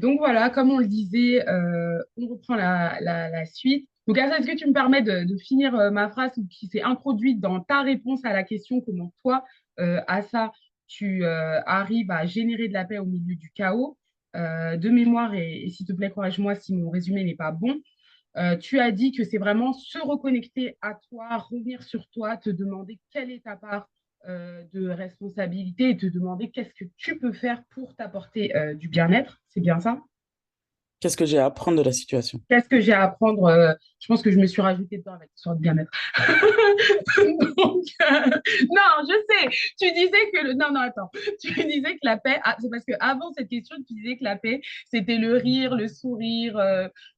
Donc voilà, comme on le disait, on reprend la suite. Donc, Asa, est-ce que tu me permets de finir ma phrase qui s'est introduite dans ta réponse à la question comment toi, Asa, tu arrives à générer de la paix au milieu du chaos? De mémoire, et s'il te plaît, corrige-moi si mon résumé n'est pas bon. Tu as dit que c'est vraiment se reconnecter à toi, revenir sur toi, te demander quelle est ta part de responsabilité et te demander qu'est-ce que tu peux faire pour t'apporter du bien-être. C'est bien ça? Qu'est-ce que j'ai à apprendre de la situation? Qu'est-ce que j'ai à apprendre? Je pense que je me suis rajoutée dedans avec l'histoire de bien-être. Donc, non, je sais. Tu disais que non, non, attends. Tu disais que la paix, c'est parce que avant cette question, tu disais que la paix, c'était le rire, le sourire,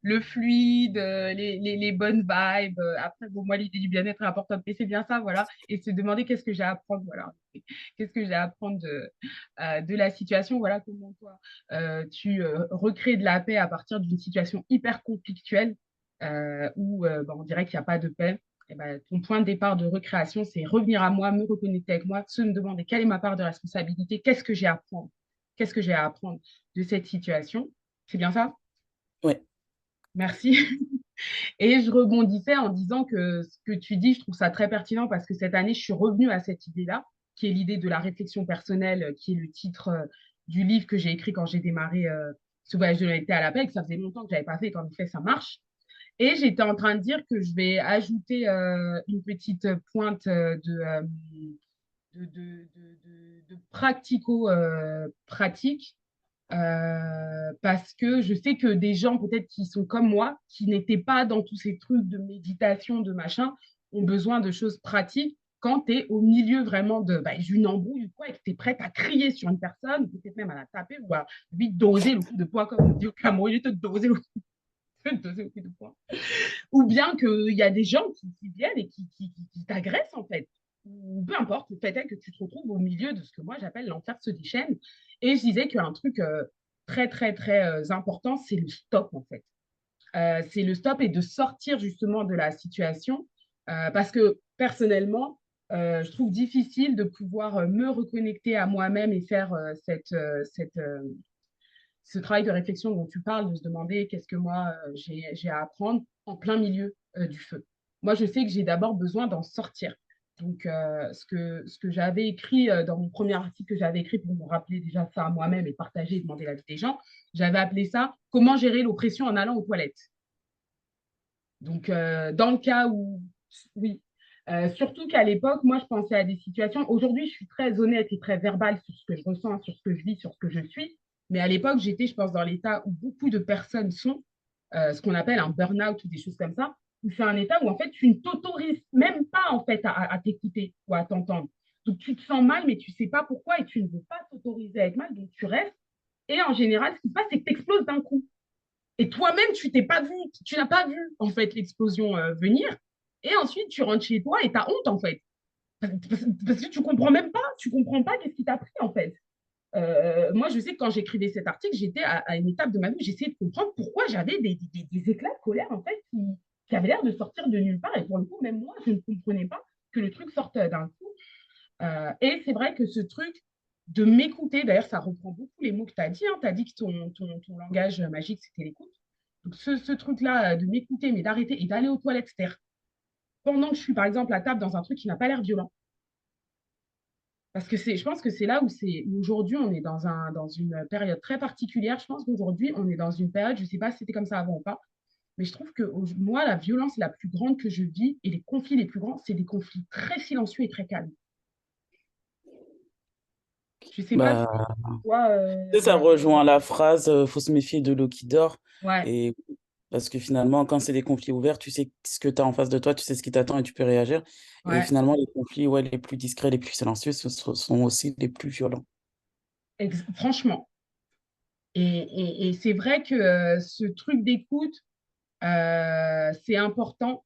le fluide, les bonnes vibes. Après, bon, moi, l'idée du bien-être est importante, mais c'est bien ça, voilà. Et se demander qu'est-ce que j'ai à apprendre, voilà. Qu'est-ce que j'ai à apprendre de la situation, voilà comment toi, tu recrées de la paix à partir d'une situation hyper conflictuelle où bah, on dirait qu'il n'y a pas de paix. Et ben, ton point de départ de recréation, c'est revenir à moi, me reconnecter avec moi, se me demander quelle est ma part de responsabilité, qu'est-ce que j'ai à apprendre, qu'est-ce que j'ai à apprendre de cette situation. C'est bien ça? Oui. Merci. Et je rebondissais en disant que ce que tu dis, je trouve ça très pertinent parce que cette année, je suis revenue à cette idée-là, qui est l'idée de la réflexion personnelle, qui est le titre du livre que j'ai écrit quand j'ai démarré ce voyage de l'humanité à la paix, et que ça faisait longtemps que je n'avais pas fait, et qu'en effet, ça marche. Et j'étais en train de dire que je vais ajouter une petite pointe de pratico-pratique parce que je sais que des gens peut-être qui sont comme moi, qui n'étaient pas dans tous ces trucs de méditation, de machin, ont besoin de choses pratiques quand tu es au milieu vraiment d'une embrouille ou quoi, et que tu es prête à crier sur une personne, peut-être même à la taper ou à lui doser le coup de poing, comme on dit au Cameroun, il te doser le coup de poing. Ou bien qu'il y a des gens qui viennent et qui t'agressent en fait. Ou peu importe, le fait est que tu te retrouves au milieu de ce que moi j'appelle l'enfer se déchaîne. Et je disais qu'un truc très, très, très important, c'est le stop en fait. C'est le stop et de sortir justement de la situation. Parce que personnellement, je trouve difficile de pouvoir me reconnecter à moi-même et faire ce travail de réflexion dont tu parles, de se demander qu'est-ce que moi j'ai à apprendre en plein milieu du feu. Moi, je sais que j'ai d'abord besoin d'en sortir. Donc, ce que j'avais écrit dans mon premier article que j'avais écrit pour me rappeler déjà ça à moi-même et partager et demander l'avis des gens, j'avais appelé ça comment gérer l'oppression en allant aux toilettes. Donc, dans le cas où, oui, surtout qu'à l'époque, moi, je pensais à des situations. Aujourd'hui, je suis très honnête et très verbale sur ce que je ressens, sur ce que je vis, sur ce que je suis. Mais à l'époque, j'étais, je pense, dans l'état où beaucoup de personnes sont, ce qu'on appelle un burn-out ou des choses comme ça, où c'est un état où, en fait, tu ne t'autorises même pas, en fait, à t'écouter ou à t'entendre. Donc, tu te sens mal, mais tu ne sais pas pourquoi et tu ne veux pas t'autoriser à être mal, donc tu restes. Et en général, ce qui se passe, c'est que tu exploses d'un coup. Et toi-même, tu t'es pas vu, tu n'as pas vu en fait l'explosion venir. Et ensuite, tu rentres chez toi et tu as honte en fait. Parce que tu comprends même pas, tu comprends pas qu'est-ce qui t'a pris en fait. Moi, je sais que quand j'écrivais cet article, j'étais à une étape de ma vie où j'essayais de comprendre pourquoi j'avais des éclats de colère en fait qui avaient l'air de sortir de nulle part. Et pour le coup, même moi, je ne comprenais pas que le truc sorte d'un coup. Et c'est vrai que ce truc de m'écouter, d'ailleurs, ça reprend beaucoup les mots que tu as dit. Hein. Tu as dit que ton langage magique, c'était l'écoute. Donc, ce truc-là de m'écouter, mais d'arrêter et d'aller aux toilettes, c'est-à-dire pendant que je suis, par exemple, à table dans un truc qui n'a pas l'air violent. Parce que je pense que c'est là où aujourd'hui, on est dans une période très particulière. Je pense qu'aujourd'hui, on est dans une période, je ne sais pas si c'était comme ça avant ou pas, mais je trouve que moi, la violence la plus grande que je vis et les conflits les plus grands, c'est des conflits très silencieux et très calmes. Je ne sais pas Bah, si toi, ça ouais, rejoint la phrase faut se méfier de l'eau qui dort. ouais. Et parce que finalement, quand c'est des conflits ouverts, tu sais ce que tu as en face de toi, tu sais ce qui t'attend et tu peux réagir. Et Ouais, finalement, les conflits, ouais, les plus discrets, les plus silencieux, sont aussi les plus violents. franchement. Et c'est vrai que ce truc d'écoute, c'est important,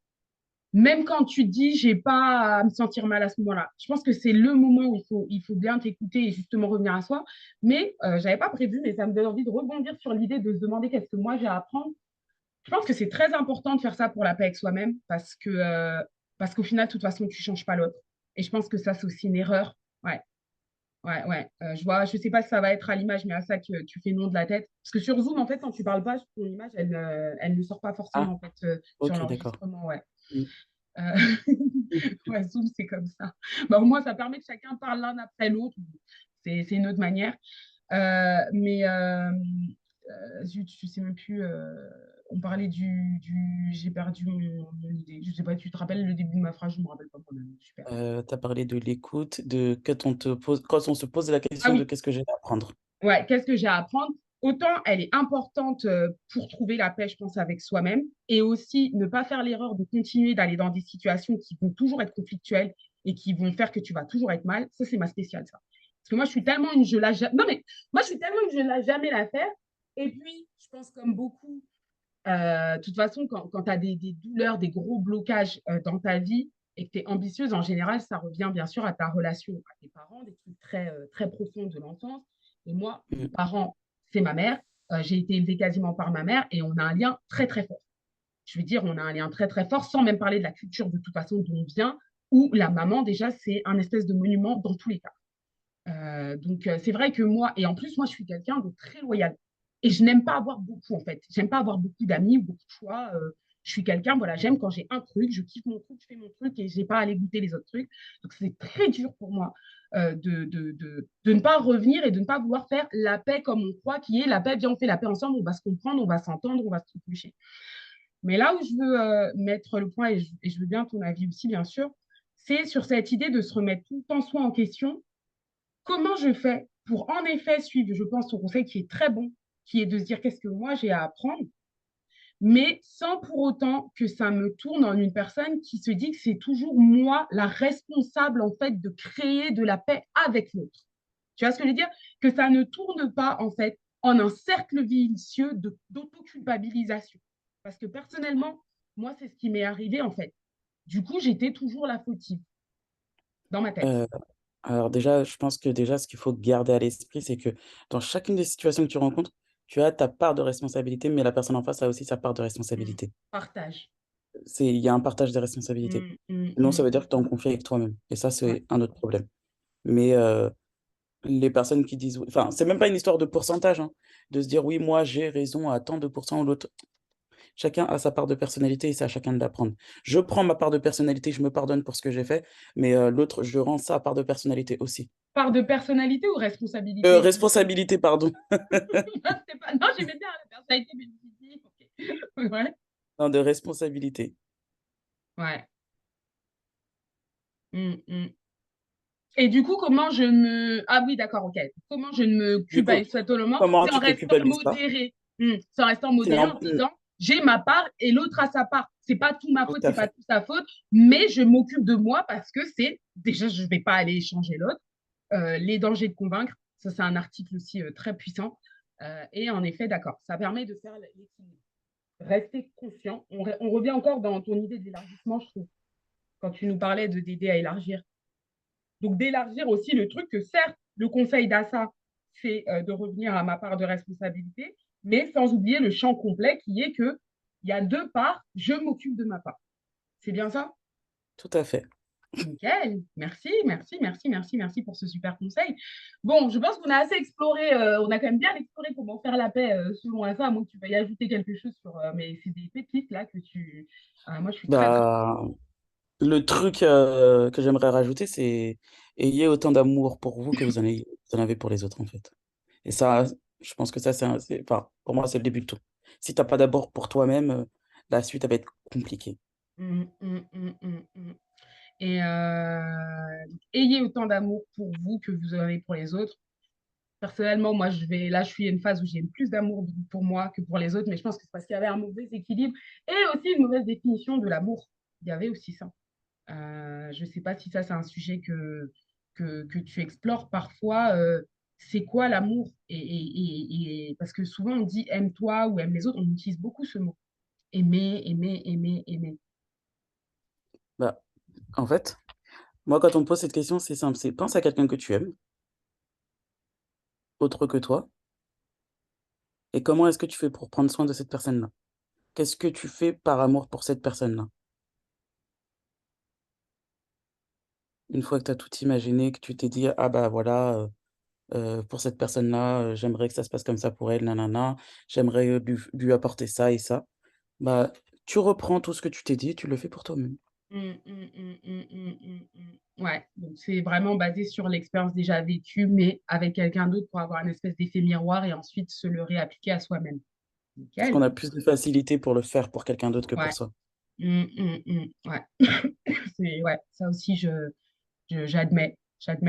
même quand tu te dis, j'ai pas à me sentir mal à ce moment-là. Je pense que c'est le moment où il faut bien t'écouter et justement revenir à soi. Mais j'avais pas prévu, mais ça me donne envie de rebondir sur l'idée de se demander qu'est-ce que moi j'ai à apprendre. Je pense que c'est très important de faire ça pour la paix avec soi-même parce qu'au final, de toute façon, tu changes pas l'autre. Et je pense que ça, c'est aussi une erreur. Ouais. Ouais, ouais. Je vois, je sais pas si ça va être à l'image, mais à ça que tu fais non de la tête. Parce que sur Zoom, en fait, quand tu parles pas, ton image, elle ne sort pas forcément, Ah, en fait, sur ok, d'accord. l'enregistrement, ouais. Mm. Euh, ouais, Zoom, c'est comme ça. Bah, au moins, ça permet que chacun parle l'un après l'autre. C'est une autre manière. Mais zut, je sais même plus. On parlait j'ai perdu mon idée. Je sais pas, tu te rappelles le début de ma phrase? Je me rappelle pas moi-même. Super. Tu as parlé de l'écoute, de quand on se pose la Ah question de oui, qu'est-ce que j'ai à apprendre. ouais, qu'est-ce que j'ai à apprendre? Autant elle est importante pour trouver la paix, je pense, avec soi-même, et aussi ne pas faire l'erreur de continuer d'aller dans des situations qui vont toujours être conflictuelles et qui vont faire que tu vas toujours être mal. Ça, c'est ma spéciale, ça. Parce que moi, je suis tellement une je la non mais moi, je suis tellement une je la jamais la faire. Et puis, je pense comme beaucoup, de toute façon, quand tu as des douleurs, des gros blocages dans ta vie et que tu es ambitieuse, en général, ça revient bien sûr à ta relation à tes parents, des trucs très profonds de l'enfance. Et moi, mes Mm. parents, c'est ma mère. J'ai été élevée quasiment par ma mère et on a un lien très, très fort. Je veux dire, on a un lien très, très fort, sans même parler de la culture de toute façon d'où on vient, où la maman, déjà, c'est un espèce de monument dans tous les cas. Donc, c'est vrai que moi, et en plus, moi, je suis quelqu'un de très loyal. Et je n'aime pas avoir beaucoup, en fait. J'aime pas avoir beaucoup d'amis ou beaucoup de choix. Je suis quelqu'un, voilà, j'aime quand j'ai un truc, je kiffe mon truc, je fais mon truc et j'ai pas à aller goûter les autres trucs. Donc, c'est très dur pour moi de ne pas revenir et de ne pas vouloir faire la paix comme on croit qui est la paix. Viens, on fait la paix ensemble, on va se comprendre, on va s'entendre, on va se toucher. Mais là où je veux mettre le point, et je veux bien ton avis aussi, bien sûr, c'est sur cette idée de se remettre tout le temps soi en question. Comment je fais pour en effet suivre, je pense, ton conseil qui est très bon, qui est de se dire qu'est-ce que moi j'ai à apprendre, mais sans pour autant que ça me tourne en une personne qui se dit que c'est toujours moi la responsable en fait de créer de la paix avec l'autre. Tu vois ce que je veux dire? Que ça ne tourne pas en fait en un cercle vicieux d'autoculpabilisation. Parce que personnellement, moi, c'est ce qui m'est arrivé en fait. Du coup, j'étais toujours la fautive dans ma tête. Euh, alors déjà, je pense que déjà, ce qu'il faut garder à l'esprit, c'est que dans chacune des situations que tu rencontres, tu as ta part de responsabilité, mais la personne en face a aussi sa part de Mm. responsabilité. Partage. Il y a un partage des responsabilités. Mm, mm, Sinon, ça mm. veut dire que tu es en conflit avec toi-même. Et ça, Ouais. c'est un autre problème. Mais les personnes qui disent, enfin, c'est même pas une histoire de pourcentage, hein, de se dire oui, moi j'ai raison à tant de pourcents ou l'autre. Chacun a sa part de personnalité et c'est à chacun de l'apprendre. Je prends ma part de personnalité, je me pardonne pour ce que j'ai fait, mais l'autre, je rends sa part de personnalité aussi. Part de personnalité ou responsabilité? Responsabilité, pardon. Non, j'aimais bien la personnalité, mais je me suis dit, ok. Ouais. Non, de responsabilité. Ouais. Mm, mm. Et du coup, comment je me... Ah oui, d'accord, ok. Comment je ne me Du coup, culpabilise totalement, comment c'est en tu te restant culpabilises pas? modéré. C'est en restant C'est modéré, en... en se disant, j'ai ma part et l'autre a sa part. C'est pas tout ma Tout faute, à c'est pas fait. tout sa faute, mais je m'occupe de moi parce que c'est... Déjà, je vais pas aller changer l'autre. Les dangers de convaincre, ça c'est un article aussi très puissant. Et en effet, d'accord, ça permet de faire l'équilibre. Rester conscient. On revient encore dans ton idée d'élargissement, je trouve, quand tu nous parlais de d'aider à élargir. Donc, d'élargir aussi le truc que, certes, le conseil d'Assa, c'est de revenir à ma part de responsabilité, mais sans oublier le champ complet qui est que il y a deux parts, je m'occupe de ma part. C'est bien ça? Tout à fait. Nickel. Merci, merci, merci, merci, merci pour ce super conseil. Bon, je pense qu'on a assez exploré, on a quand même bien exploré comment faire la paix selon Assa, à moins que tu veuilles ajouter quelque chose sur. Mais c'est des pépites là que tu. Moi, je suis très, très. Bah, le truc que j'aimerais rajouter, c'est ayez autant d'amour pour vous que vous en avez pour les autres, en fait. Et ça, je pense que ça, enfin, pour moi, c'est le début de tout. Si t'as pas d'abord pour toi-même, la suite, elle va être compliquée. Et ayez autant d'amour pour vous que vous en avez pour les autres. Personnellement, moi, là, je suis à une phase où j'ai plus d'amour pour moi que pour les autres, mais je pense que c'est parce qu'il y avait un mauvais équilibre et aussi une mauvaise définition de l'amour. Il y avait aussi ça. Je ne sais pas si ça, c'est un sujet que tu explores parfois. C'est quoi l'amour parce que souvent, on dit aime-toi ou aime les autres, on utilise beaucoup ce mot. Aimer, aimer, aimer, aimer. Bah, en fait, moi, quand on me pose cette question, c'est simple, c'est pense à quelqu'un que tu aimes, autre que toi, et comment est-ce que tu fais pour prendre soin de cette personne-là? Qu'est-ce que tu fais par amour pour cette personne-là? une fois que tu as tout imaginé, que tu t'es dit: «Ah bah voilà, pour cette personne-là, j'aimerais que ça se passe comme ça pour elle, nanana, j'aimerais, lui apporter ça et ça». Bah, tu reprends tout ce que tu t'es dit et tu le fais pour toi-même. Ouais, donc c'est vraiment basé sur l'expérience déjà vécue, mais avec quelqu'un d'autre pour avoir une espèce d'effet miroir et ensuite se le réappliquer à soi-même. Parce qu'on Nickel. a plus de facilité pour le faire pour quelqu'un d'autre que pour Ouais. soi. Ouais. C'est ouais, ça aussi j'admets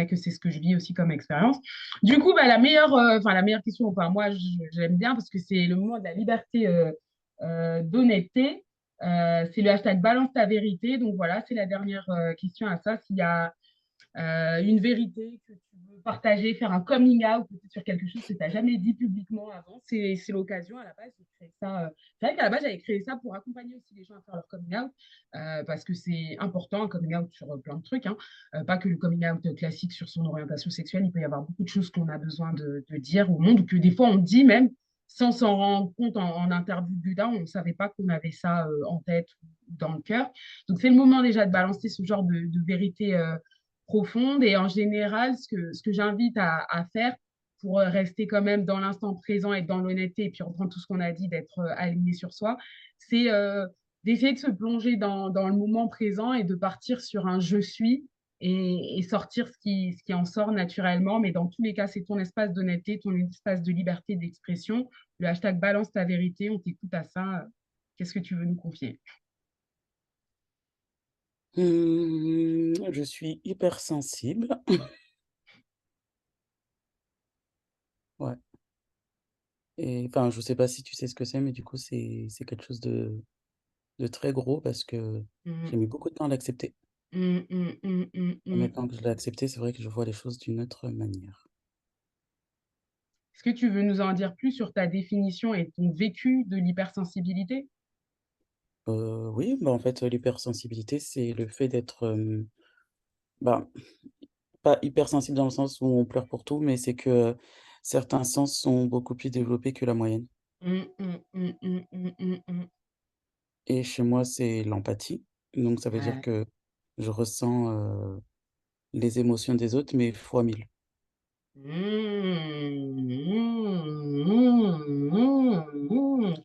que c'est ce que je vis aussi comme expérience. Du coup, bah, la meilleure question, enfin moi j'aime bien parce que c'est le moment de la liberté d'honnêteté. C'est le hashtag balance ta vérité. Donc voilà, c'est la dernière question à ça. S'il y a une vérité que tu veux partager, faire un coming out peut-être sur quelque chose que tu n'as jamais dit publiquement avant. C'est l'occasion à la base. J'ai créé ça. C'est vrai qu'à la base, j'avais créé ça pour accompagner aussi les gens à faire leur coming out parce que c'est important, un coming out sur plein de trucs. Hein. Pas que le coming out classique sur son orientation sexuelle. Il peut y avoir beaucoup de choses qu'on a besoin de dire au monde ou que des fois on dit même sans s'en rendre compte en interview d'un, on ne savait pas qu'on avait ça en tête ou dans le cœur. Donc c'est le moment déjà de balancer ce genre de vérité profonde. Et en général, ce que j'invite à faire pour rester quand même dans l'instant présent et dans l'honnêteté, et puis reprendre tout ce qu'on a dit, d'être aligné sur soi, c'est d'essayer de se plonger dans le moment présent et de partir sur un je suis et sortir ce qui en sort naturellement. Mais dans tous les cas, c'est ton espace d'honnêteté, ton espace de liberté d'expression. Le hashtag balance ta vérité, on t'écoute à ça. Qu'est-ce que tu veux nous confier? Je suis hypersensible. Ouais et enfin, je sais pas si tu sais ce que c'est, mais du coup, c'est quelque chose de très gros parce que Mm, j'ai mis beaucoup de temps à l'accepter et mm. maintenant que je l'ai accepté, c'est vrai que je vois les choses d'une autre manière. Est-ce que tu veux nous en dire plus sur ta définition et ton vécu de l'hypersensibilité? Oui, bah, en fait, l'hypersensibilité, c'est le fait d'être, bah, pas hypersensible dans le sens où on pleure pour tout, mais c'est que, certains sens sont beaucoup plus développés que la moyenne et chez moi, c'est l'empathie. Donc ça veut dire Ouais. que je ressens, les émotions des autres, mais fois 1000. C'est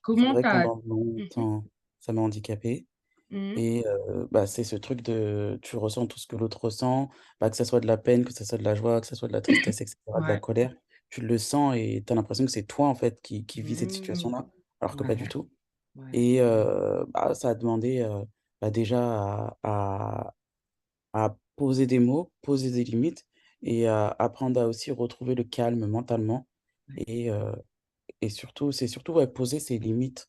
Comment vrai que t'as... pendant Mhm, longtemps, ça m'a handicapé mhm. et bah, c'est ce truc de tu ressens tout ce que l'autre ressent, bah, que ça soit de la peine, que ça soit de la joie, que ça soit de la tristesse et cetera, de la Ouais. colère. Tu le sens et tu as l'impression que c'est toi, en fait, qui vis cette Mhm. situation-là, alors que pas du Ouais. tout Ouais. et bah, ça a demandé, bah, déjà à poser des mots, poser des limites et à apprendre à aussi retrouver le calme mentalement Ouais. et surtout c'est surtout, ouais, poser ses limites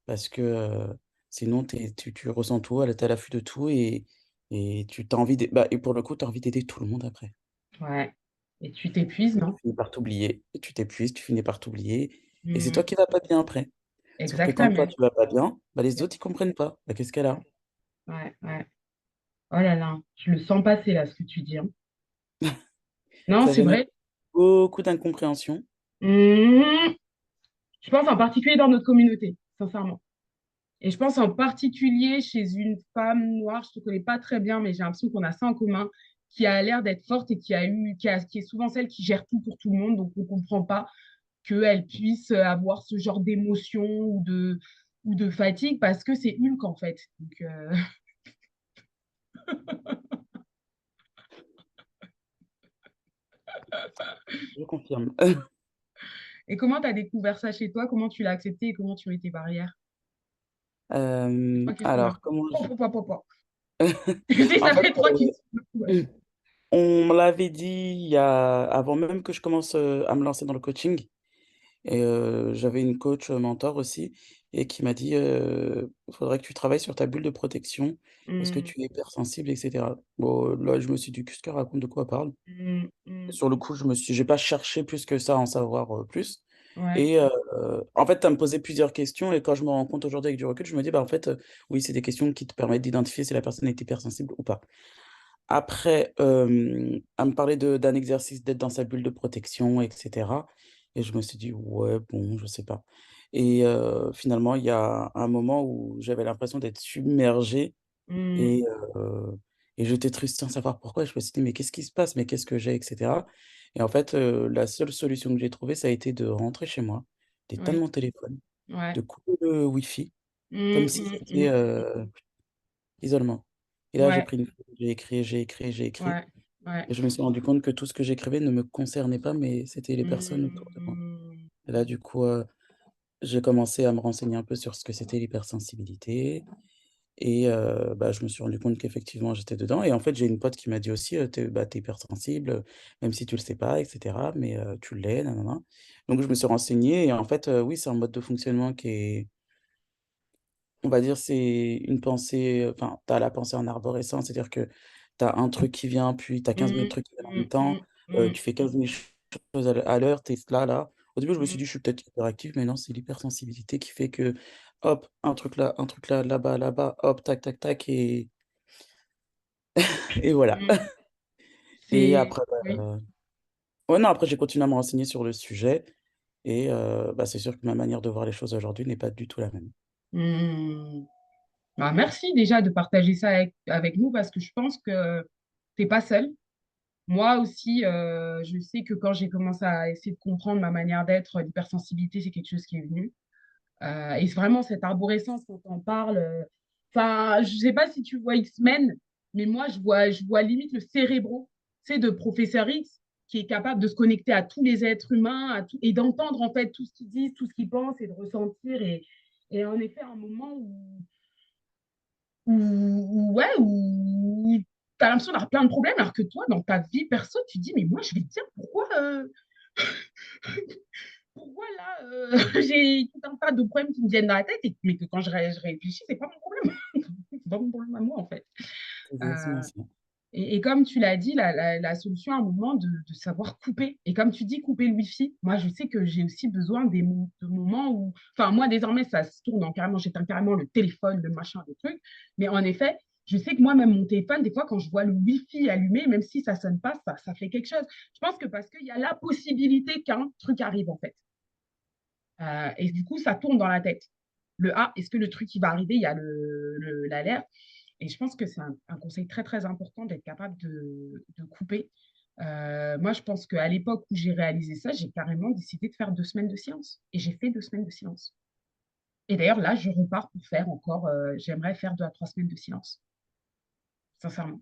parce que, sinon tu ressens tout, tu es à l'affût de tout et tu as envie et pour le coup, tu as envie d'aider tout le monde après. Ouais. Et tu t'épuises, Tu non? finis par t'oublier, et tu t'épuises, tu finis par t'oublier et c'est toi Mhm. qui vas pas bien après. Sauf que quand toi Exactement. tu vas pas bien, bah, les autres ils comprennent pas. Bah, qu'est-ce qu'elle a? Ouais, ouais. Oh là là, je le sens passer là, ce que tu dis. Hein. Non, Ça c'est génère vrai. beaucoup d'incompréhension. Mhm. Je pense en particulier dans notre communauté, sincèrement. Et je pense en particulier chez une femme noire, je ne te connais pas très bien, mais j'ai l'impression qu'on a ça en commun, qui a l'air d'être forte et qui est souvent celle qui gère tout pour tout le monde. Donc on ne comprend pas qu'elle puisse avoir ce genre d'émotion ou de fatigue parce que c'est Hulk en fait. Donc, Je confirme. et comment tu as découvert ça chez toi? Comment tu l'as accepté et comment tu mets tes barrières? Trois questions d'un Alors coup. comment je Tu sais, en ça fait, fait trois questions d'un coup. Ouais. on me l'avait dit il y a avant même que je commence, à me lancer dans le coaching et j'avais une coach, mentor aussi et qui m'a dit: «Faudrait que tu travailles sur ta bulle de protection parce que Mm, tu es hypersensible et cetera». Bon, là, je me suis dit: «Qu'est-ce qu'elle raconte? De quoi elle parle?» mm, mm. Sur le coup, j'ai pas cherché plus que ça à en savoir, plus Ouais. et en fait, tu as me posé plusieurs questions et quand je me rends compte aujourd'hui avec du recul, je me dis: «Bah, en fait, oui, c'est des questions qui te permettent d'identifier si la personne est hypersensible ou pas». Après, elle me parlait d'un exercice d'être dans sa bulle de protection et cetera et je me suis dit: «Ouais, bon, je sais pas» et finalement, il y a un moment où j'avais l'impression d'être submergé Mm, et et j'étais triste sans savoir pourquoi. Je me suis dit: «Mais qu'est-ce qui se passe? Mais qu'est-ce que j'ai?» et cetera, et en fait, la seule solution que j'ai trouvée, ça a été de rentrer chez moi, d'éteindre Ouais, mon téléphone, ouais. de couper le wifi, comme Mmh, si mmh, c'était, mmh. isolement, et là, j'ai Ouais, pris une feuille, j'ai écrit, j'ai écrit, j'ai écrit, ouais, ouais. et je me suis rendu compte que tout ce que j'écrivais ne me concernait pas, mais c'était les personnes autour de moi, Mmh. et là, du coup, j'ai commencé à me renseigner un peu sur ce que c'était l'hypersensibilité, et bah, je me suis rendu compte qu'effectivement j'étais dedans, et en fait, j'ai une pote qui m'a dit aussi: Tu hypersensible, même si tu le sais pas et cetera, mais tu l'es, nin nin nin». Donc je me suis renseigné, et en fait, oui, c'est un mode de fonctionnement qui est, on va dire, c'est une pensée, enfin, tu as la pensée en arborescence, c'est-à-dire que tu as un truc qui vient, puis tu as 15 000 Mmh, trucs qui viennent en même mmh, temps, mmh, mmh, tu fais 15 000 choses à l'heure, tu es là, là. Au début, je me suis mmh, dit: «Je suis peut-être hyperactif», mais non, c'est l'hypersensibilité qui fait que, hop, un truc là, là-bas, là-bas, hop, tac, tac, tac, et voilà. mmh. Et C'est après, oui. ouais, non, après j'ai continué à me renseigner sur le sujet, et bah, c'est sûr que ma manière de voir les choses aujourd'hui n'est pas du tout la même. Mmh. Bah, merci déjà de partager ça avec nous parce que je pense que tu es pas seule. Moi aussi, je sais que quand j'ai commencé à essayer de comprendre ma manière d'être, l'hypersensibilité, c'est quelque chose qui est venu. Et c'est vraiment cette arborescence quand on parle. Enfin, je sais pas si tu vois X-Men, mais moi, je vois limite le cérébro, c'est de Professeur X qui est capable de se connecter à tous les êtres humains et d'entendre en fait tout ce qu'ils disent, tout ce qu'ils pensent et de ressentir. Et en effet, un moment ouais, où tu as l'impression d'avoir plein de problèmes, alors que toi, dans ta vie perso, tu te dis, mais moi, je vais te dire pourquoi là, j'ai tout un tas de problèmes qui me viennent dans la tête, mais que quand je réfléchis, c'est pas mon problème. C'est pas mon problème à moi, en fait. C'est exactement Euh, ça. et comme tu l'as dit, la solution à un moment de savoir couper. Et comme tu dis, couper le wifi, moi, je sais que j'ai aussi besoin de moments où, enfin, moi, désormais, ça se tourne en carrément, j'éteins carrément le téléphone, le machin, le truc. Mais en effet, je sais que moi, même mon téléphone, des fois, quand je vois le wifi allumé, même si ça sonne pas, ça fait quelque chose. Je pense que parce qu'il y a la possibilité qu'un truc arrive, en fait. Et du coup, ça tourne dans la tête. Le A, est-ce que le truc qui va arriver, il y a l'alerte. Et je pense que c'est un conseil très, très important d'être capable de couper. Moi, je pense qu'à l'époque où j'ai réalisé ça, j'ai carrément décidé de faire 2 semaines de silence. Et j'ai fait 2 semaines de silence. Et d'ailleurs, là, je repars pour faire encore, j'aimerais faire 2 à 3 semaines de silence, sincèrement.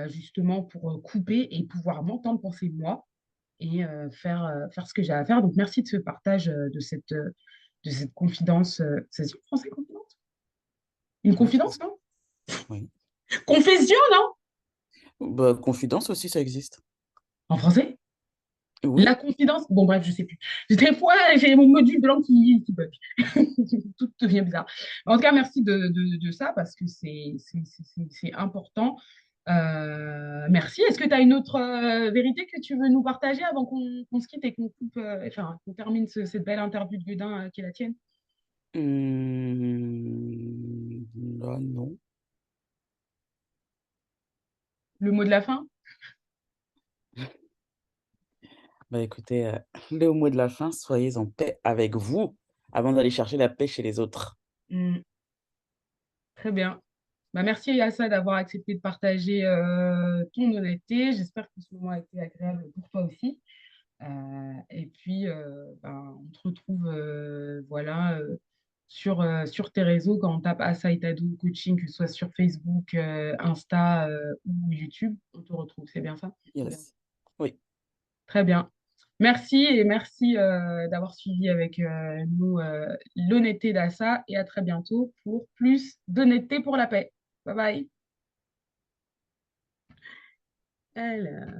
Justement pour couper et pouvoir m'entendre penser moi et faire ce que j'ai à faire. Donc, merci de ce partage, de cette confidence. Ça se dit en français, confidence? Une Ouais, c'est confidence, ça, non? oui. Confession, non? Bah, confidence aussi, ça existe. En français? La Oui, confidence? Bon, bref, je sais plus. Des fois, j'ai mon module blanc qui bug. Tout devient bizarre. En tout cas, merci de ça parce que c'est important. Merci. Est-ce que tu as une autre vérité que tu veux nous partager avant qu'on se quitte et qu'on coupe, enfin, qu'on termine cette belle interview de Gudin qui est la tienne? là, non. Le mot de la fin? Bah, écoutez, le mot de la fin: soyez en paix avec vous, avant d'aller chercher la paix chez les autres. Hmm, très bien. Bah, merci Yassa d'avoir accepté de partager ton honnêteté. J'espère que ce moment a été agréable pour toi aussi. Et puis, ben, on te retrouve voilà, sur tes réseaux quand on tape Asai Tadou Coaching, que ce soit sur Facebook, Insta ou YouTube. On te retrouve, c'est bien ça? Yes. Oui. Très bien. Merci et merci d'avoir suivi avec nous l'honnêteté d'Assa et à très bientôt pour plus d'honnêteté pour la paix. Bye bye. Alors.